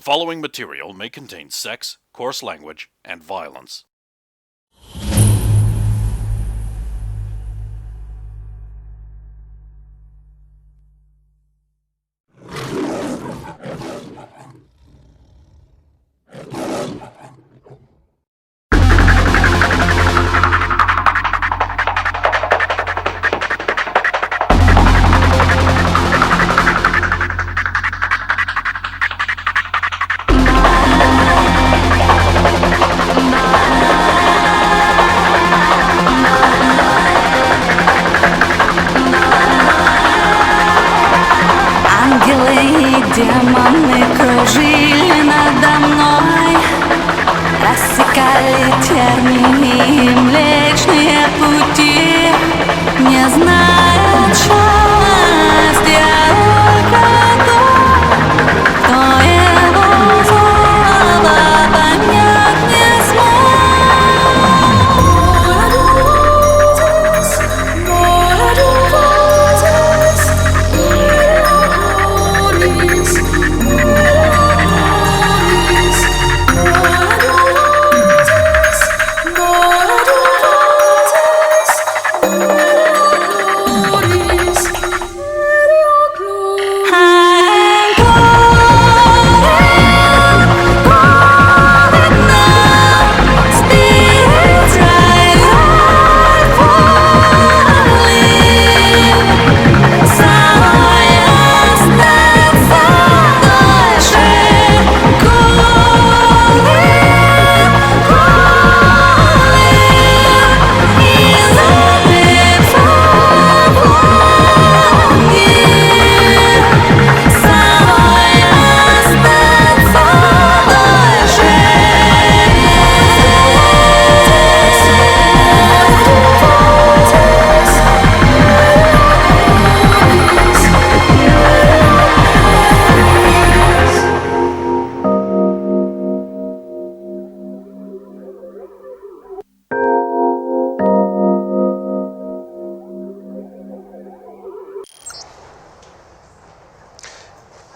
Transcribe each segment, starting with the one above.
following material may contain sex, coarse language, and violence. Демоны кружили надо мной, рассекали тернии млечные пути, не зная счастья только тот, кто его слова понять не смог.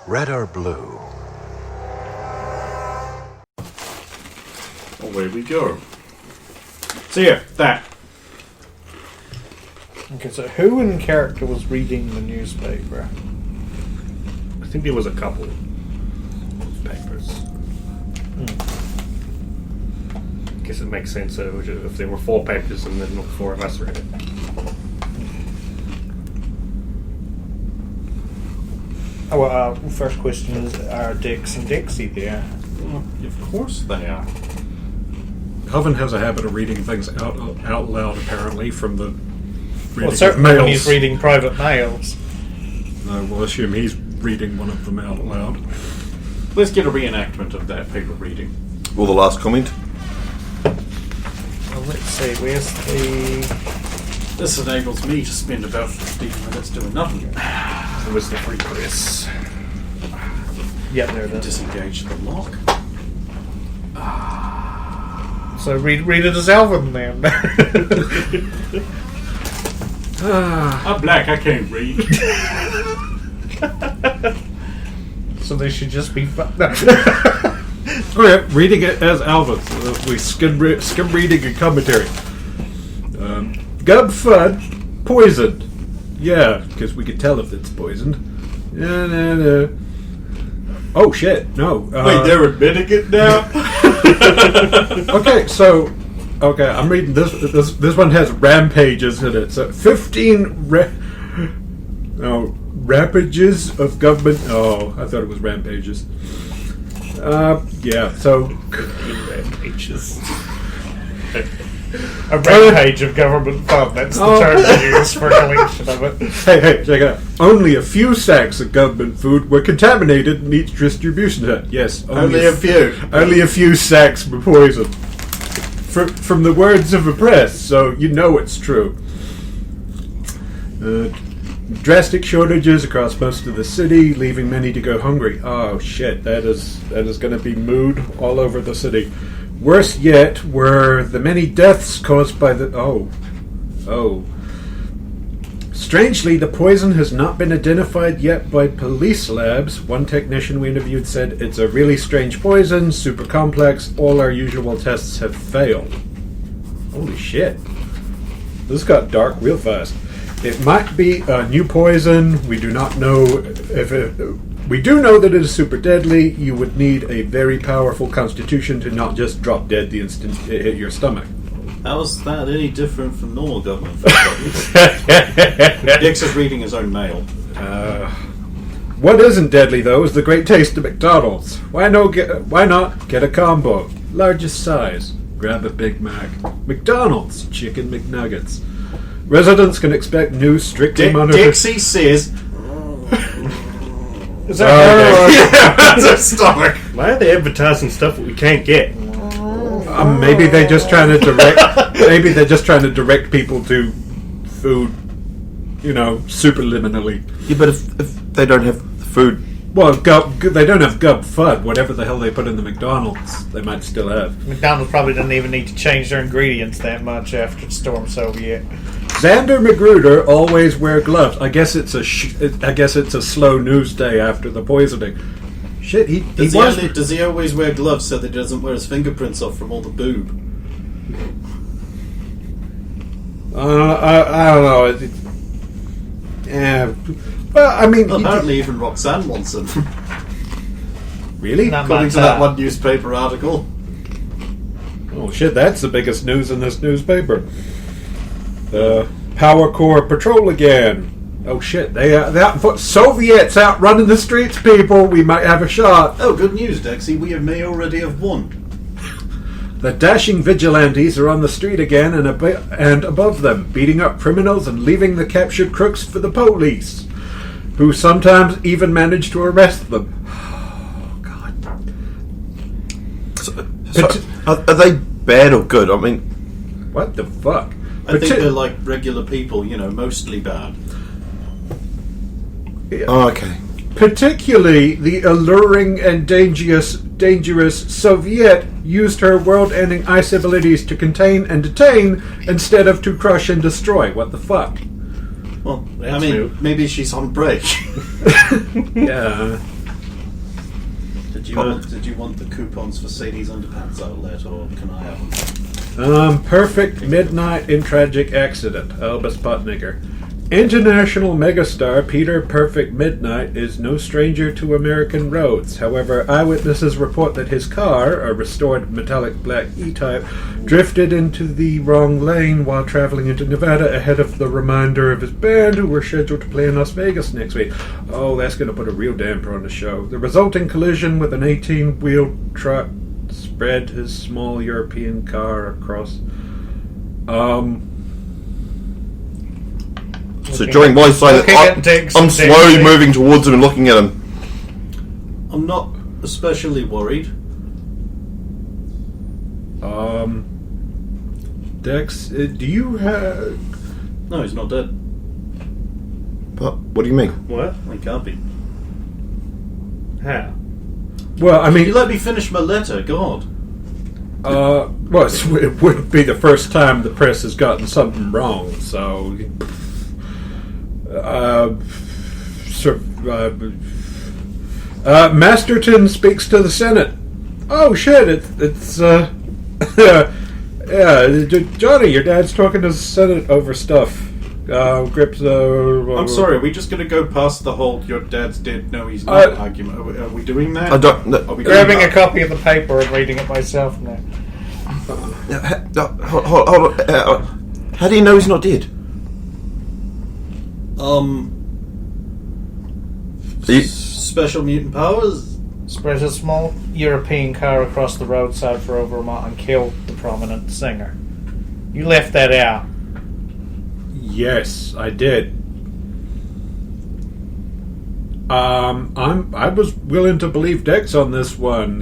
Red or blue? Away we go. So yeah, that. Okay, so who in character was reading the newspaper? I think there was a couple of papers. I guess it makes sense if there were 4 papers and then 4 of us read it. Oh, well, first question is, are Dix and Dixie there? Well, of course they are. Coven has a habit of reading things out loud, apparently, from the reading Well, certainly mails. when he's reading private mails. We'll assume he's reading one of them out loud. Let's get a reenactment of that paper reading. Well, the last comment? Well, let's see, where's the... This enables me to spend about 15 minutes doing nothing. So where's the free press? Yeah, there it is. Disengage the lock. So read it as Alvin then. I'm black, I can't read. So they should just be... Okay, reading it as Alvin. We skim reading and commentary. Gub Fud, poisoned. Yeah, because we could tell if it's poisoned. No. Oh shit, no. Wait, they're admitting it now? Okay, I'm reading this. This one has rampages in it. So 15 rampages of government. Oh, I thought it was rampages. Yeah. So 15 rampages. A rampage of government fund. That's the term they use for collection of it. Hey, check it out. Only a few sacks of government food were contaminated in each distribution hut. Yes, Only a few. Only a few sacks were poisoned. From the words of the press, so you know it's true. Drastic shortages across most of the city, leaving many to go hungry. Oh shit, that is going to be mood all over the city. Worse yet were the many deaths caused by the Strangely, the poison has not been identified yet by police labs. One technician we interviewed said it's a really strange poison, super complex, all our usual tests have failed. Holy shit. This got dark real fast. It might be a new poison. We do not know if it... We do know that it is super deadly. You would need a very powerful constitution to not just drop dead the instant it hit your stomach. How is that any different from normal government? Dix is reading his own mail. What isn't deadly, though, is the great taste of McDonald's. Why not get a combo? Largest size. Grab a Big Mac. McDonald's. Chicken McNuggets. Residents can expect new, strictly monitored... Dixie says... Is that That's her stomach. Why are they advertising stuff that we can't get? Maybe they're just trying to direct. Maybe they're just trying to direct people to food, superliminally. Yeah, but if they don't have food, Well, they don't have Gub Fud. Whatever the hell they put in the McDonald's, they might still have. McDonald's probably doesn't even need to change their ingredients that much after Storm Soviet. Xander Magruder always wear gloves. I guess it's a slow news day after the poisoning. Shit, Does he always wear gloves so that he doesn't wear his fingerprints off from all the boob? I don't know. Yeah. Well, I mean, Apparently, even Roxanne wants him. really? Not According much, to that one newspaper article. Oh shit, that's the biggest news in this newspaper. The Power Corps patrol again. Oh shit, Soviets out running the streets, people. We might have a shot. Oh, good news, Dexy. We may already have won. The dashing vigilantes are on the street again and above them, beating up criminals and leaving the captured crooks for the police, who sometimes even manage to arrest them. Oh, God. So are they bad or good? I mean, What the fuck? I think they're like regular people, mostly bad. oh, okay. Particularly the alluring and dangerous Soviet used her world-ending ice abilities to contain and detain instead of to crush and destroy. What the fuck? Well, That's new. maybe she's on break. Yeah. Did you want the coupons for Sadie's Underpants outlet, or can I have them? Perfect Midnite in Tragic Accident. Albus Potniger. International megastar Peter Perfect Midnite is no stranger to American roads. However, eyewitnesses report that his car, a restored metallic black E-Type, drifted into the wrong lane while traveling into Nevada ahead of the remainder of his band, who were scheduled to play in Las Vegas next week. Oh, that's going to put a real damper on the show. The resulting collision with an 18-wheel truck spread his small European car across... So during my side, I'm slowly moving towards him and looking at him. I'm not especially worried. Dex, do you have... No, he's not dead. But what do you mean? What? He can't be. How? Well, I mean... You let me finish my letter, God. well, it wouldn't be the first time the press has gotten something wrong, so... Masterton speaks to the Senate. Oh shit! It's yeah, Johnny, your dad's talking to the Senate over stuff. Grips. I'm sorry. Are we just going to go past the whole "your dad's dead"? No, he's not argument. Are we doing that? I don't. No, Are we Grabbing doing a copy of the paper and reading it myself now. Hold on. How do you know he's not dead? Special mutant powers. Spread a small European car across the roadside for over a mile and killed the prominent singer. You left that out. Yes, I did. I was willing to believe Dex on this one.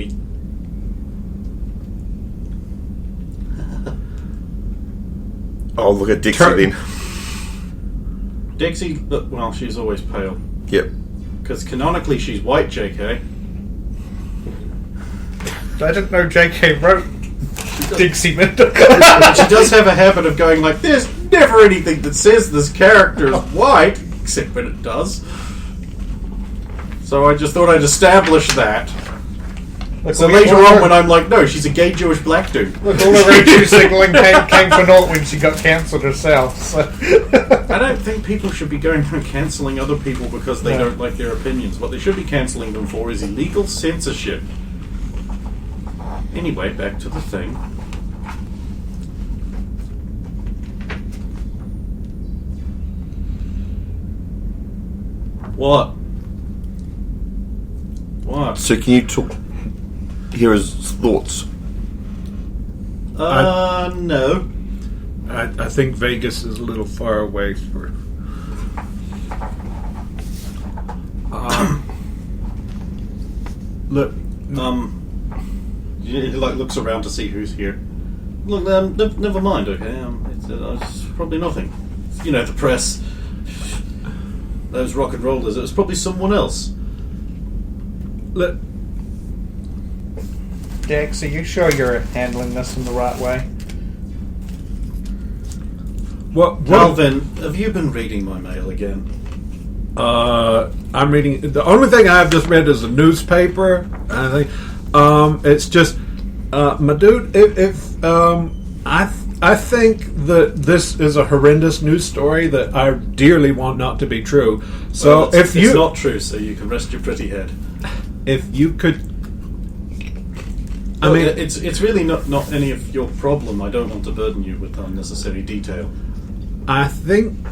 Oh, look at Dixie then. Dixie, well, she's always pale. Yep. Because canonically she's white, JK. I didn't know JK wrote Dixie Mendoza. But she does have a habit of going like, "There's never anything that says this character is white, except when it does. So I just thought I'd establish that. Look, So later on, when I'm like, no, she's a gay Jewish black dude. Look, all the virtue signaling came for naught when she got cancelled herself. So. I don't think people should be going around cancelling other people because they don't like their opinions. What they should be cancelling them for is illegal censorship. Anyway, back to the thing. What? What? So can you hear his thoughts? No. I think Vegas is a little far away for. Look, he looks around to see who's here. Look, never mind. Okay, it's probably nothing. You know, the press, those rock and rollers. It was probably someone else. Look, Dex, are you sure you're handling this in the right way? well, then, have you been reading my mail again? I'm reading. The only thing I've just read is a newspaper. I think it's just my dude. I think that this is a horrendous news story that I dearly want not to be true. So Well, it's not true, so you can rest your pretty head. if you could, I mean, it's really not any of your problem. I don't want to burden you with unnecessary detail. I think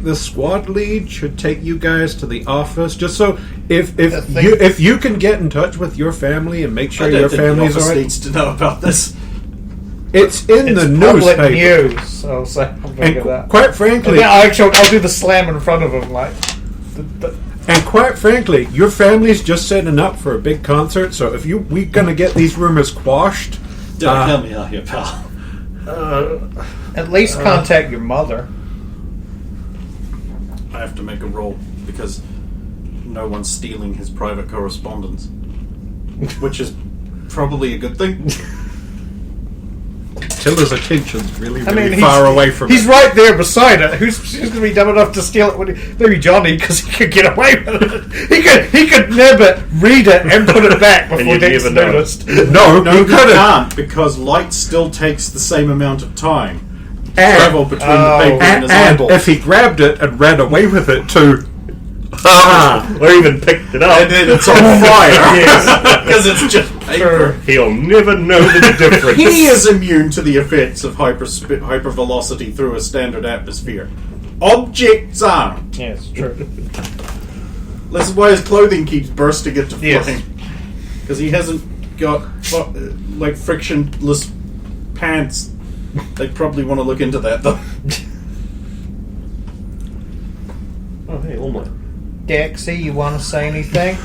the squad lead should take you guys to the office, just so if you can get in touch with your family and make sure your family's the office alright. needs to know about this. It's in It's the public newspaper. news. I'll say something And of that. quite frankly, I'll do the slam in front of him, like. and quite frankly, your family's just setting up for a big concert. So if we're gonna get these rumors quashed, Don't help me out here, pal. At least contact your mother. I have to make a roll because no one's stealing his private correspondence, which is probably a good thing. Tilla's attention's really he's- far away from He's it. right there beside it. Who's going to be dumb enough to steal it? Maybe Johnny, because he could get away with it. He could nib it, read it, and put it back before you'd Dick's even know. noticed. No, No, you you couldn't. can't because light still takes the same amount of time to And- travel between the paper and his And eyeball. if he grabbed it and ran away with it too, Or even picked it up. And then it's on fire because it's just paper. He'll never know the difference. He is immune to the effects of hypervelocity through a standard atmosphere. Objects aren't. Yes, true. This is why his clothing keeps bursting into Yes. flame. Because he hasn't got like frictionless pants. They probably want to look into that though. Oh, hey, Olma. Dexy, you want to say anything?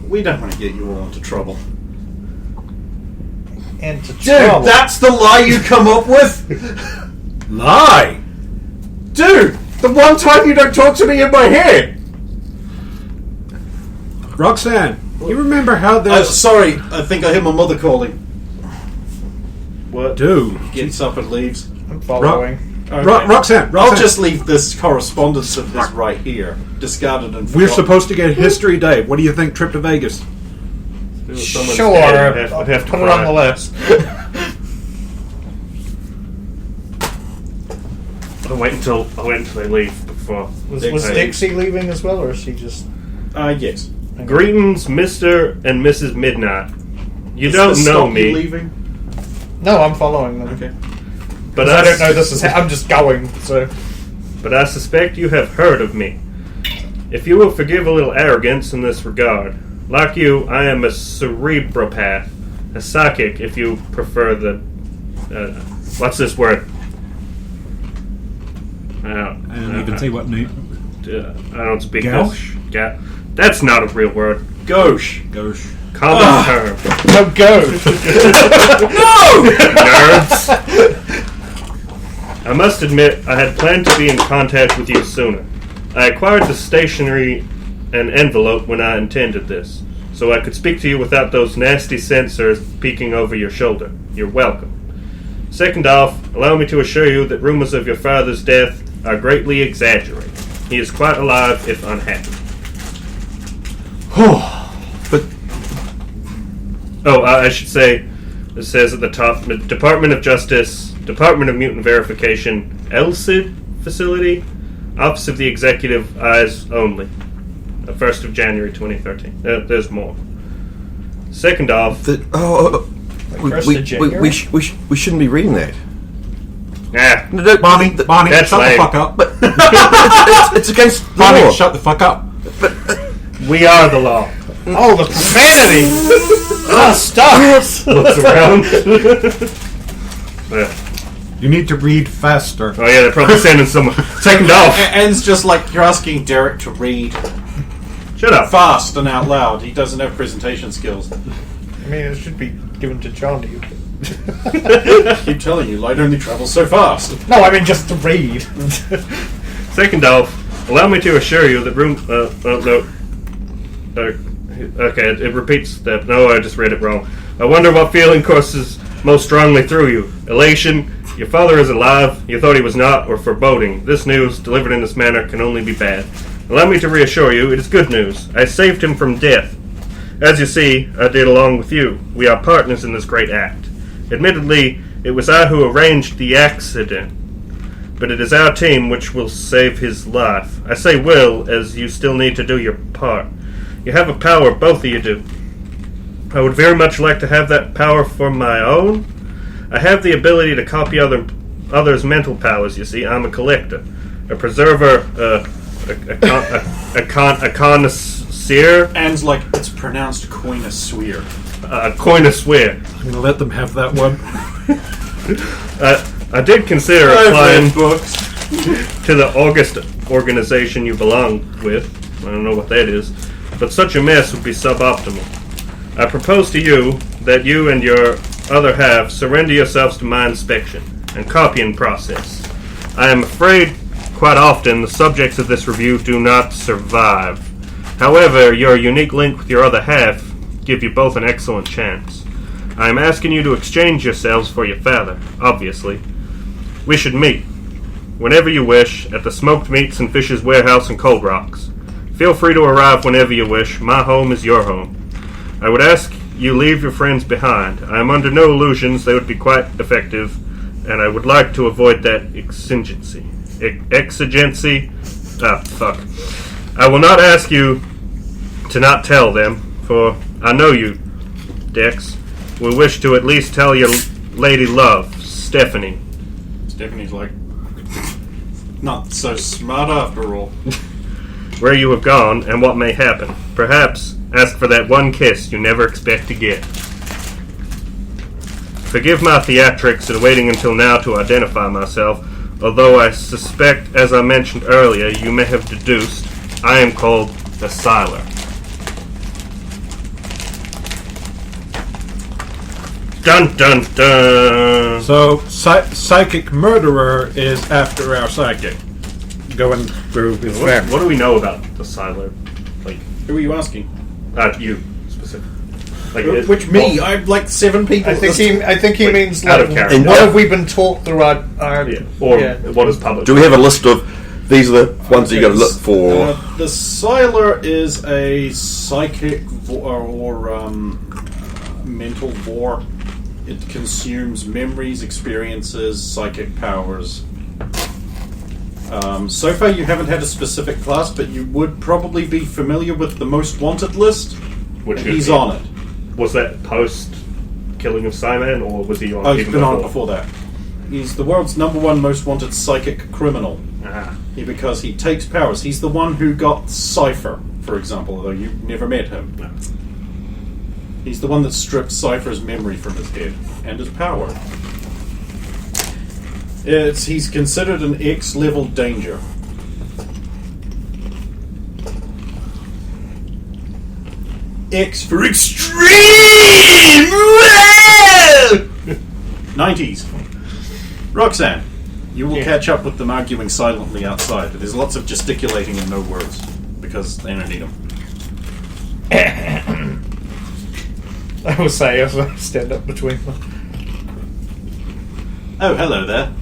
We don't want to get you all into trouble. Into Dude, trouble. that's the lie you come up with? lie. Dude, the one time you don't talk to me in my head. Roxanne, you remember how there's Sorry, I think I hear my mother calling. What? dude? Gets up and leaves. I'm following. Okay. Roxanne, I'll just leave this correspondence of his right here, discarded and We're forgotten. supposed to get History Day. What do you think? Trip to Vegas? Sure, I'll I'd have to put it on the list. I'll wait until they leave before. Was Dixie. Dixie leaving as well, or is she just... Yes. Greetings, Mr. and Mrs. Midnight. You Is don't this know stop me, you leaving? No, I'm following them. Okay. but I don't know this is... I'm just going, so... But I suspect you have heard of me. If you will forgive a little arrogance in this regard, like you, I am a cerebropath, a psychic, if you prefer the. What's this word? I don't even see what name. I don't speak Gauche? this. That's not a real word. Gauche. Gauche. Common term. No, go! Nerds. I must admit, I had planned to be in contact with you sooner. I acquired the stationery and envelope when I intended this, so I could speak to you without those nasty censors peeking over your shoulder. You're welcome. Second off, allow me to assure you that rumors of your father's death are greatly exaggerated. He is quite alive, if unhappy. But I should say, it says at the top, Department of Justice, Department of Mutant Verification, LCID facility, Office of the Executive, eyes only. 1st of January 2013. There's more. Second off... we shouldn't be reading that. Nah. No, Bonnie, that's shut lame. the fuck up. It's against the Bonnie, law. shut the fuck up. We are the law. Oh, the profanity! Stop! Looks around. Yeah. You need to read faster. Oh yeah, they're probably sending someone. Second off. Ends just like you're asking Derek to read Shut up. fast and out loud. He doesn't have presentation skills. I mean, it should be given to Johnny. I keep telling you, light only travels so fast. No, I mean just to read. Second off, allow me to assure you that okay, it repeats that. No, I just read it wrong. I wonder what feeling courses most strongly through you. Elation, your father is alive, you thought he was not, or foreboding. This news, delivered in this manner, can only be bad. Allow me to reassure you, it is good news. I saved him from death. As you see, I did along with you. We are partners in this great act. Admittedly, it was I who arranged the accident, but it is our team which will save his life. I say will, as you still need to do your part. You have a power, both of you do. I would very much like to have that power for my own. I have the ability to copy others' mental powers, you see. I'm a collector. A preserver, a connoisseur. And like it's pronounced connoisseur. A connoisseur. I'm gonna let them have that one. I did consider applying books. to the August organization you belong with. I don't know what that is. But such a mess would be suboptimal. I propose to you that you and your other half surrender yourselves to my inspection and copying process. I am afraid quite often the subjects of this review do not survive. However, your unique link with your other half give you both an excellent chance. I am asking you to exchange yourselves for your father, obviously. We should meet, whenever you wish, at the Smoked Meats and Fishes Warehouse in Cold Rocks. Feel free to arrive whenever you wish. My home is your home. I would ask you leave your friends behind. I am under no illusions they would be quite effective, and I would like to avoid that exigency. I will not ask you to not tell them, for I know you, Dex, will wish to at least tell your lady love, Stephanie. Stephanie's like, not so smart after all. Where you have gone and what may happen. Perhaps ask for that one kiss you never expect to get. Forgive my theatrics in waiting until now to identify myself, although I suspect, as I mentioned earlier, you may have deduced, I am called the Siler. Dun dun dun! So, psychic murderer is after our psychic. Going through his family. What do we know about the Siler? Like, Who are you asking? you specifically. Like, Which me? I have like 7 people. I think he means out like, of character. what have we been taught through our what is public? Do we have a list of these are the ones that you got to look for? The Siler is a psychic or mental war. It consumes memories, experiences, psychic powers. So far you haven't had a specific class, but you would probably be familiar with the Most Wanted list. Which and he's on it. Was that post Killing of Simon, or was he on? Oh, he's been on before that. He's the world's #1 most wanted psychic criminal. Ah. Because he takes powers. He's the one who got Cypher, for example, although you've never met him. No. He's the one that stripped Cypher's memory from his head and his power. He's considered an X-level danger. X for extreme! 90s. Roxanne, you will catch up with them arguing silently outside. There's lots of gesticulating and no words, because they don't need them. I will say as I stand up between them. Oh, hello there.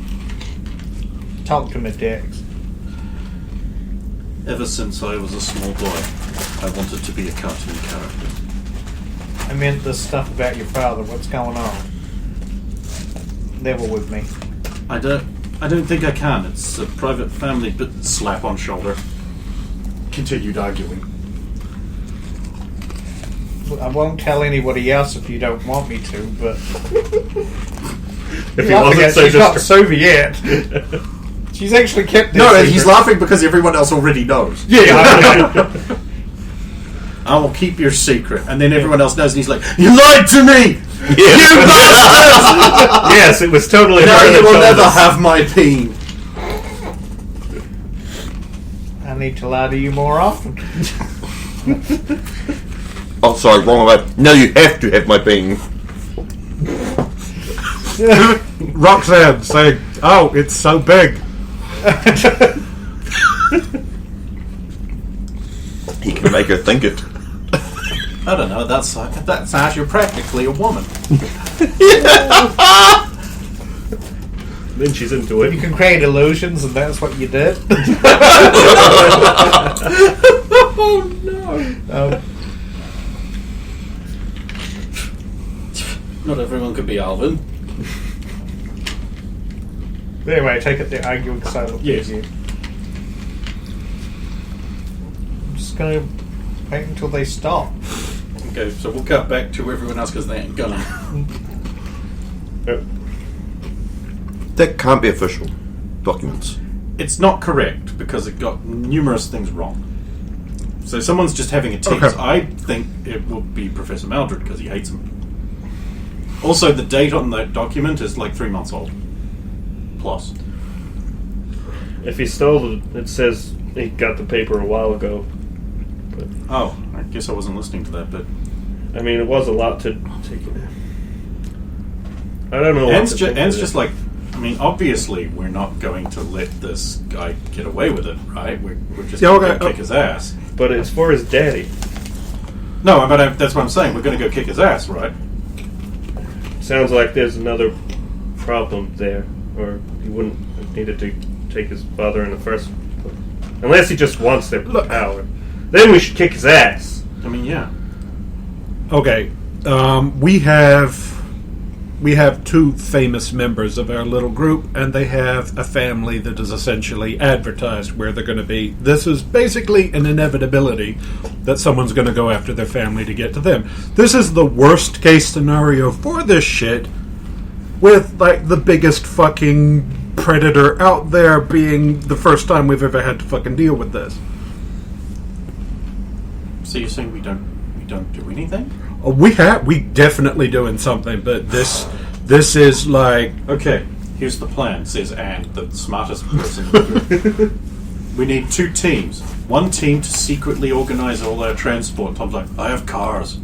Talk to me, Dex. Ever since I was a small boy, I wanted to be a cartoon character. I meant the stuff about your father. What's going on? Level with me. I don't think I can. It's a private family, but slap on shoulder. Continued arguing. I won't tell anybody else if you don't want me to, but... If he wasn't so she's not Soviet. She's actually kept this No, secret. he's laughing because everyone else already knows. Yeah. I will keep your secret. And then everyone else knows, and he's like, you lied to me! Yeah. You bastard! Yes, it was totally Now her you that will told never us. have my peen. I need to lie to you more often. Oh, sorry, wrong way. No, you have to have my being. Roxanne saying, "Oh, it's so big." He can make her think it. I don't know, that's how you're practically a woman. Then she's into You it. can create illusions, and that's what you did. Oh no. Not everyone could be Alvin. Anyway, I take it they're arguing silently. Yes. I'm just going to wait until they stop. Okay, so we'll cut back to everyone else because they ain't gonna. That can't be official documents. It's not correct because it got numerous things wrong. So someone's just having a tease. Okay. I think it will be Professor Maldred because he hates him. Also, the date on that document is like 3 months old. Plus. If he stole it says he got the paper a while ago. But Oh, I guess I wasn't listening to that, but... I mean, it was a lot to take. I don't know. Anne's just like... I mean, obviously, we're not going to let this guy get away with it, right? We're just Yeah, going to okay. go kick his ass. But it's for his daddy. No, but that's what I'm saying. We're going to go kick his ass, right? Sounds like there's another problem there, or he wouldn't have needed to take his father in the first place. Unless he just wants their power. Then we should kick his ass. I mean, yeah. Okay, we have two famous members of our little group, and they have a family that is essentially advertised where they're going to be. This is basically an inevitability that someone's going to go after their family to get to them. This is the worst case scenario for this shit, with like the biggest fucking predator out there being the first time we've ever had to fucking deal with this. So you're saying we don't do anything? We definitely doing something, but this is like... Okay, here's the plan, says Anne, the smartest person in the group. We need 2 teams. One team to secretly organize all our transport. Tom's like, I have cars.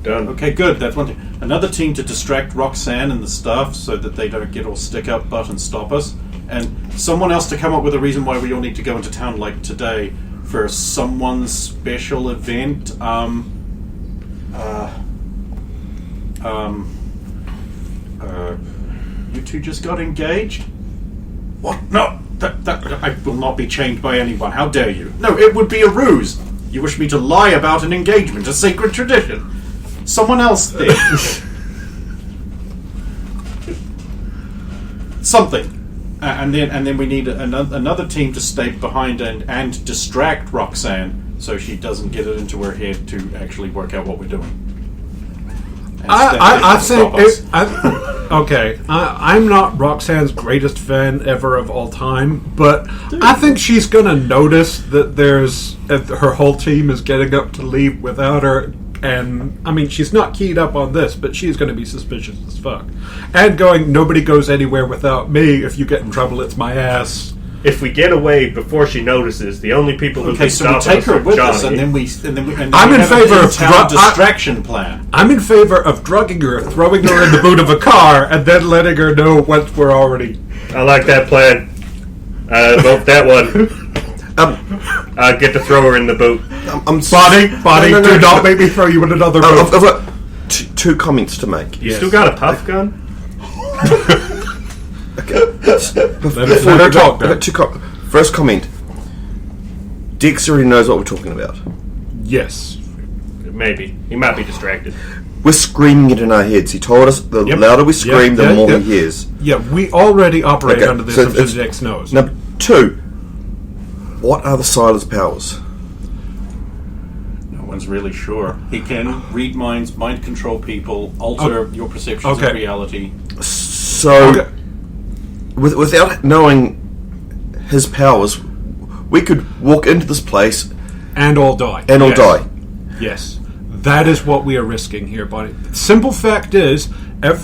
Done. Okay, good, that's one thing. Another team to distract Roxanne and the staff so that they don't get all stick up butt and stop us. And someone else to come up with a reason why we all need to go into town like today for someone's special event. You two just got engaged? What? No, that I will not be chained by anyone. How dare you? No, it would be a ruse. You wish me to lie about an engagement, a sacred tradition. Someone else did. Something. And then we need another team to stay behind and distract Roxanne so she doesn't get it into her head to actually work out what we're doing. I think I'm not Roxanne's greatest fan ever of all time, but I think she's gonna notice that her whole team is getting up to leave without her, and I mean she's not keyed up on this, but she's gonna be suspicious as fuck, and going, nobody goes anywhere without me. If you get in trouble, it's my ass. If we get away before she notices, the only people who Okay, can so we stop take us her are with Johnny. us, and then we I'm in have favor an of in-town distraction plan. I'm in favor of drugging her, throwing her in the boot of a car, and then letting her know once we're already... I like that plan. Vote that one. I get to throw her in the boot. Body, No. do not make me throw you in another boot. I've got two comments to make. You still got a puff gun? Before her we talk, go, first comment. Dex already knows what we're talking about. Yes. Maybe. He might be distracted. We're screaming it in our heads. He told us the louder we scream, the more he hears. Yeah, we already operate under the assumption Dex knows. Number 2, what are the Siler's powers? No one's really sure. He can read minds, mind control people, alter your perceptions of reality. So, without knowing his powers, we could walk into this place and all die. Die. Yes. That is what we are risking here, buddy. Simple fact is,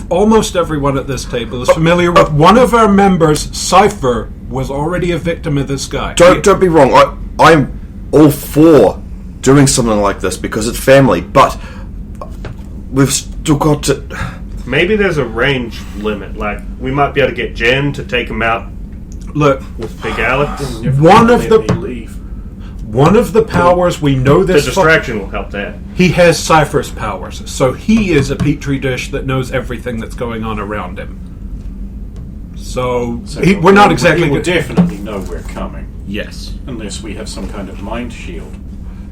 almost everyone at this table is familiar with one of our members, Cypher, was already a victim of this guy. Don't be wrong. I'm all for doing something like this because it's family, but we've still got to... Maybe there's a range limit. Like, we might be able to get Jen to take him out. Look, with Big Alex. One of the powers we know this. The distraction will help that. He has Cypher's powers, so he is a petri dish that knows everything that's going on around him. So we're not exactly. We will definitely know we're coming. Yes, unless we have some kind of mind shield.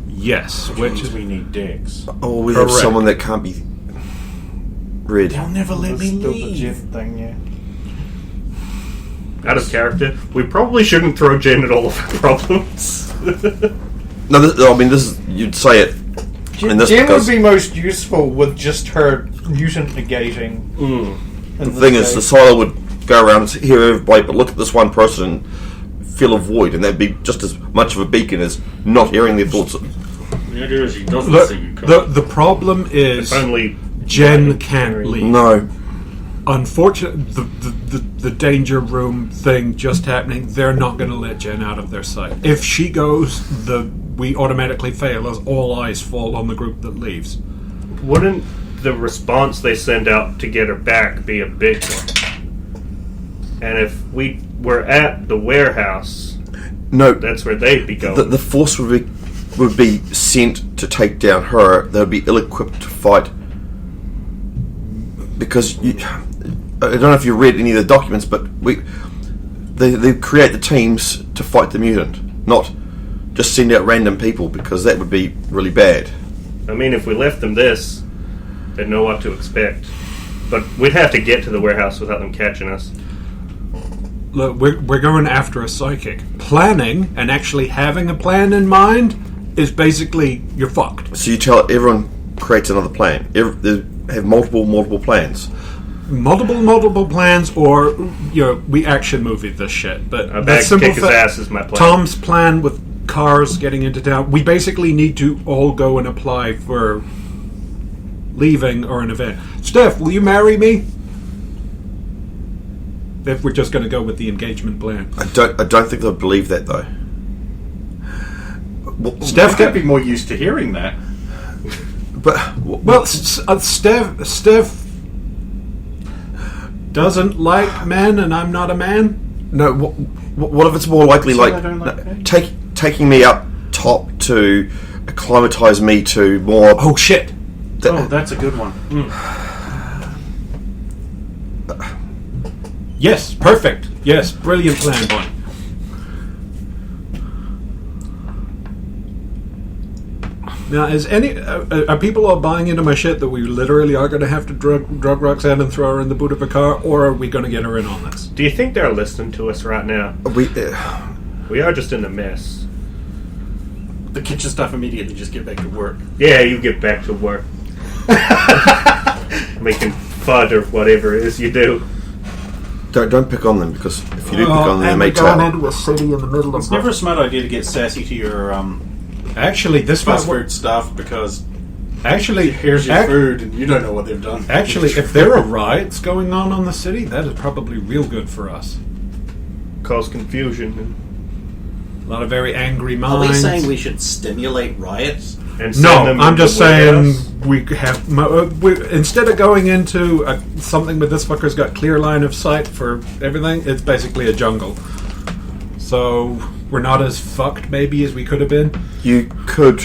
Yes, which means we need Dex. Oh, we have someone that can't be read. They'll never let me leave. Thing, yeah. Out of character, we probably shouldn't throw Jen at all of our problems. No, this is, you'd say it. Jen would be most useful with just her mutant negating. The thing is, the Silo would go around and hear everybody, but look at this one person and feel a void, and that'd be just as much of a beacon as not hearing their thoughts. The idea is he doesn't see you coming. The problem is only Jen can't leave. No. Unfortunately, the danger room thing just happening, they're not going to let Jen out of their sight. If she goes, we automatically fail as all eyes fall on the group that leaves. Wouldn't the response they send out to get her back be a big one? And if we were at the warehouse, no, that's where they'd be going. The force would be sent to take down her. They would be ill-equipped to fight. Because I don't know if you read any of the documents, but they create the teams to fight the mutant, not just send out random people, because that would be really bad. I mean, if we left them this, they'd know what to expect. But we'd have to get to the warehouse without them catching us. Look, we're going after a psychic. Planning and actually having a plan in mind is basically you're fucked. So you tell everyone creates another plan. They have multiple plans. Multiple plans, or we action movie this shit. But that's simple. Kick his ass is my plan. Tom's plan with cars getting into town. We basically need to all go and apply for leaving or an event. Steph, will you marry me? If we're just going to go with the engagement plan. I don't think they'll believe that though. Steph could be more used to hearing that. But Steph doesn't like men, and I'm not a man. No, what if it's more likely taking me up top to acclimatise me to more? Oh shit! That's a good one. Yes, perfect. Yes, brilliant plan, boy. Now, are people all buying into my shit that we literally are going to have to drug Roxanne and throw her in the boot of a car, or are we going to get her in on this? Do you think they're listening to us right now? We are just in a mess. The kitchen staff immediately just get back to work. Yeah, you get back to work. Making fud or whatever it is you do. Don't pick on them, because if you do pick on them, they may tell. Into a city in the middle of. It's never a smart idea to get sassy to your Actually, this fast food stuff, because actually here's your food and you don't know what they've done. Actually, if there are riots going on the city, that is probably real good for us. Cause confusion. A lot of very angry minds. Are we saying we should stimulate riots? No, I'm just saying we have. Instead of going into something where this fucker's got clear line of sight for everything, it's basically a jungle. So we're not as fucked maybe as we could have been. You could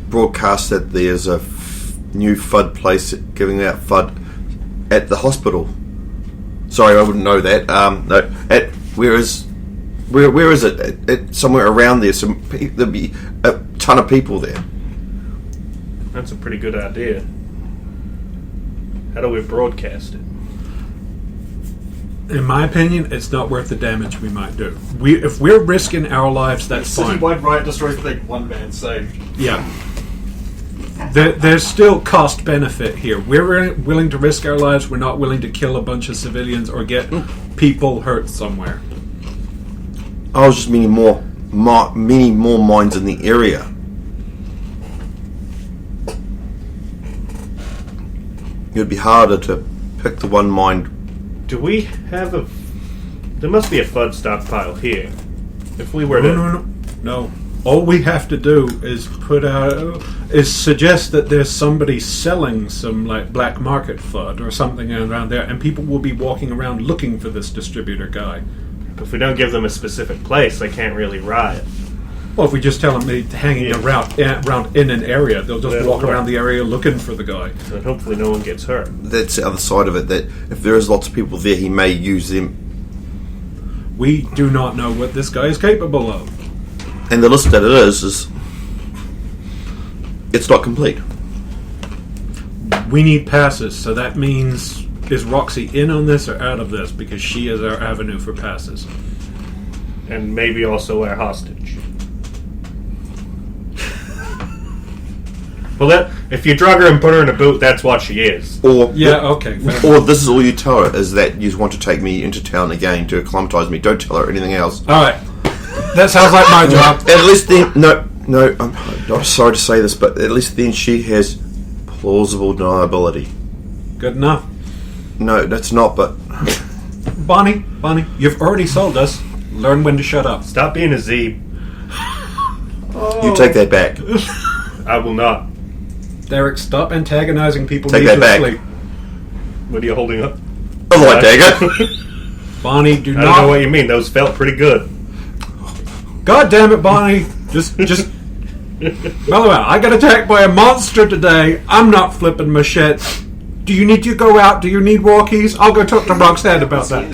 broadcast that there's a new FUD place giving out FUD at the hospital. Sorry, I wouldn't know that. No, at where is it? At somewhere around there. There'll be a ton of people there. That's a pretty good idea. How do we broadcast it? In my opinion, it's not worth the damage we might do. If we're risking our lives, that's fine. Citywide riot destroys the one man saved. Yeah. There's still cost benefit here. We're willing to risk our lives. We're not willing to kill a bunch of civilians or get people hurt somewhere. I was just meaning many more mines in the area. It would be harder to pick the one mine. Do we have there must be a FUD stockpile here. If we were No. All we have to do is suggest that there's somebody selling some like black market FUD or something around there, and people will be walking around looking for this distributor guy. If we don't give them a specific place, they can't really riot. Well, if we just tell them they're hanging around in an area, they'll just walk around the area looking for the guy. So hopefully no one gets hurt. That's the other side of it, that if there is lots of people there, he may use them. We do not know what this guy is capable of. And the list that it is it's not complete. We need passes, so that means, is Roxy in on this or out of this? Because she is our avenue for passes. And maybe also our hostage. Well, if you drug her and put her in a boot, that's what she is. Or okay. Or this is all you tell her, is that you want to take me into town again to acclimatise me. Don't tell her anything else. Alright. That sounds like my job. At least then, no, I'm not sorry to say this, but at least then she has plausible deniability. Good enough. No, that's not, but... Bonnie, you've already sold us. Learn when to shut up. Stop being a Zeeb. You take that back. I will not. Derek, stop antagonizing people Take that back. needlessly. What are you holding up? A light dagger. Bonnie, do I not... don't know what you mean. Those felt pretty good. God damn it, Bonnie. Just... By the way, I got attacked by a monster today. I'm not flipping my shit. Do you need to go out? Do you need walkies? I'll go talk to Roxanne about that.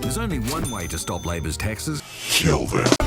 There's only one way to stop Labor's taxes. Kill them.